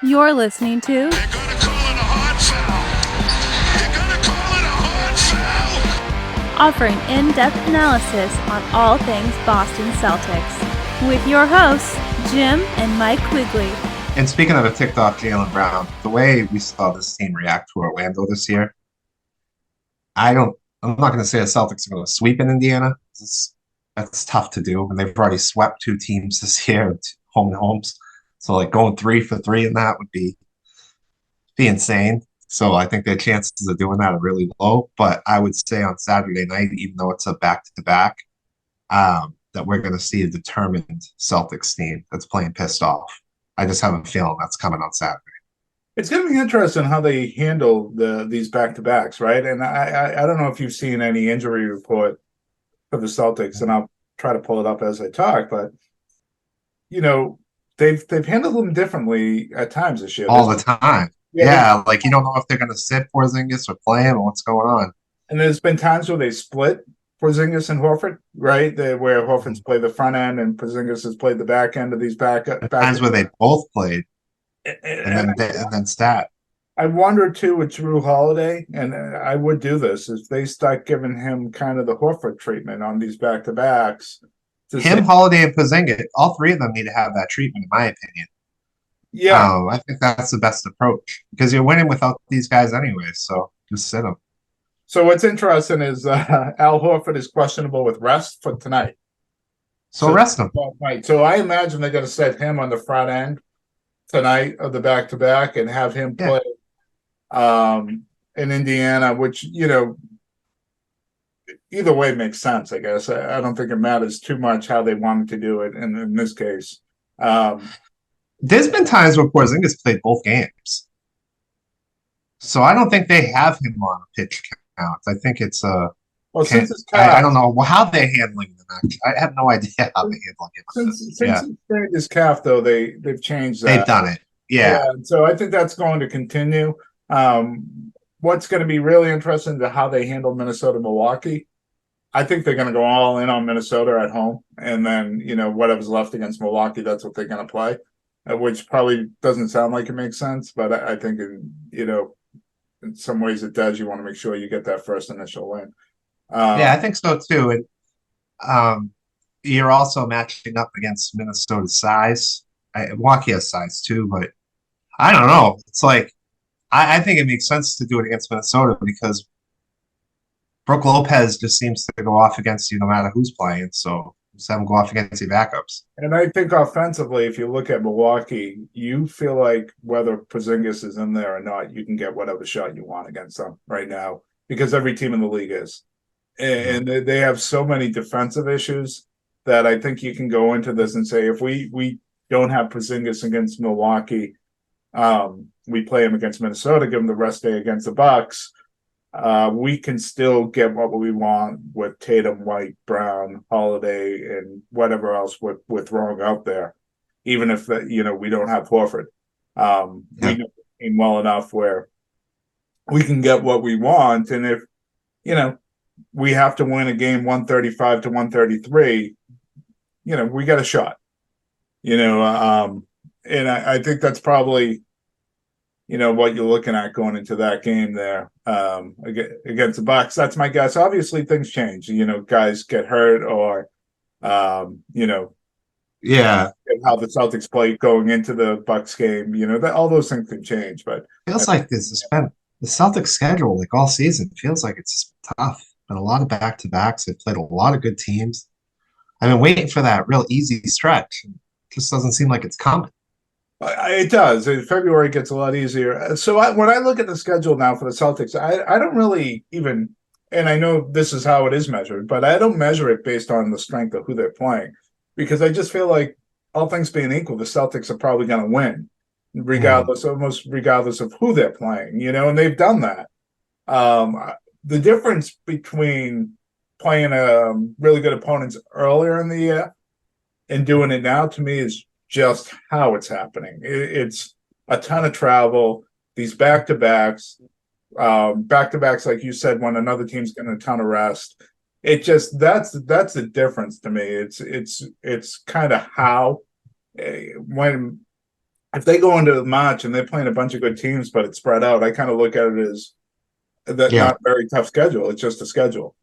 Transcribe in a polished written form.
You're listening to They're gonna call it a hard foul. They're gonna call it a hard foul. offering in-depth analysis on all things Boston Celtics with your hosts, Jim and Mike Quigley. And speaking of a ticked off Jaylen Brown, the way we saw this team react to Orlando this year, I'm not going to say the Celtics are going to sweep in Indiana. That's tough to do. And they've already swept two teams this year, home and homes. So like going 3 for 3 in that would be insane. So I think their chances of doing that are really low. But I would say on Saturday night, even though it's a back-to-back, that we're going to see a determined Celtics team that's playing pissed off. I just have a feeling that's coming on Saturday. It's going to be interesting how they handle these back-to-backs, right? And I don't know if you've seen any injury report for the Celtics, and I'll try to pull it up as I talk, but they've handled them differently at times this year. All the time. Yeah, like you don't know if they're going to sit Porzingis or play him or what's going on. And there's been times where they split Porzingis and Horford, right? Where Horford's played the front end and Porzingis has played the back end of these back times where they both played, and then stat. I wonder too with Drew Holiday, and I would do this if they start giving him kind of the Horford treatment on these back to backs. Holiday, and Porzingis, all three of them need to have that treatment, in my opinion. Yeah, I think that's the best approach because you're winning without these guys anyway. So just sit them. So what's interesting is Al Horford is questionable with rest for tonight. So rest him. So I imagine they're going to set him on the front end tonight of the back-to-back and have him play in Indiana, which, either way makes sense, I guess. I don't think it matters too much how they wanted to do it in this case. There's been times where Porzingis played both games. So I don't think they have him on a pitch count. I think it's since it's calf, I don't know how they're handling the match. I have no idea how they're handling him. Since he sprained his calf, though, they've changed that. They've done it. Yeah. So I think that's going to continue. What's going to be really interesting to how they handle Minnesota-Milwaukee. I think they're going to go all in on Minnesota at home, and then whatever's left against Milwaukee, that's what they're going to play. Which probably doesn't sound like it makes sense, but I think in some ways it does. You want to make sure you get that first initial win. Yeah, I think so too. And you're also matching up against Minnesota's size. Milwaukee has size too, but I don't know. It's like I think it makes sense to do it against Minnesota because Brook Lopez just seems to go off against you no matter who's playing. So just have him go off against your backups. And I think offensively, if you look at Milwaukee, you feel like whether Porzingis is in there or not, you can get whatever shot you want against them right now because every team in the league is. And they have so many defensive issues that I think you can go into this and say, if we don't have Porzingis against Milwaukee, we play him against Minnesota, give him the rest day against the Bucks. We can still get what we want with Tatum, White, Brown, Holiday, and whatever else we're throwing out there, even if we don't have Horford. We know the team well enough where we can get what we want, and if we have to win a game 135 to 133, we got a shot. And I think that's probably what you're looking at going into that game there against the Bucks. That's my guess. Obviously, things change. Guys get hurt or, how the Celtics play going into the Bucks game. That all those things can change. But feels like this has been the Celtics schedule like all season. Feels like it's tough. Been a lot of back-to-backs. They've played a lot of good teams. I've been waiting for that real easy stretch. It just doesn't seem like it's coming. It does. February gets a lot easier. So when I look at the schedule now for the Celtics, I don't really even, and I know this is how it is measured, but I don't measure it based on the strength of who they're playing because I just feel like all things being equal, the Celtics are probably going to win almost regardless of who they're playing, and they've done that. The difference between playing really good opponents earlier in the year and doing it now to me is just how it's happening. It's a ton of travel, these back-to-backs, like you said, when another team's getting a ton of rest. It just that's the difference to me. It's kind of how when if they go into March and they're playing a bunch of good teams, but it's spread out, I kind of look at it as that Yeah. not very tough schedule. It's just a schedule.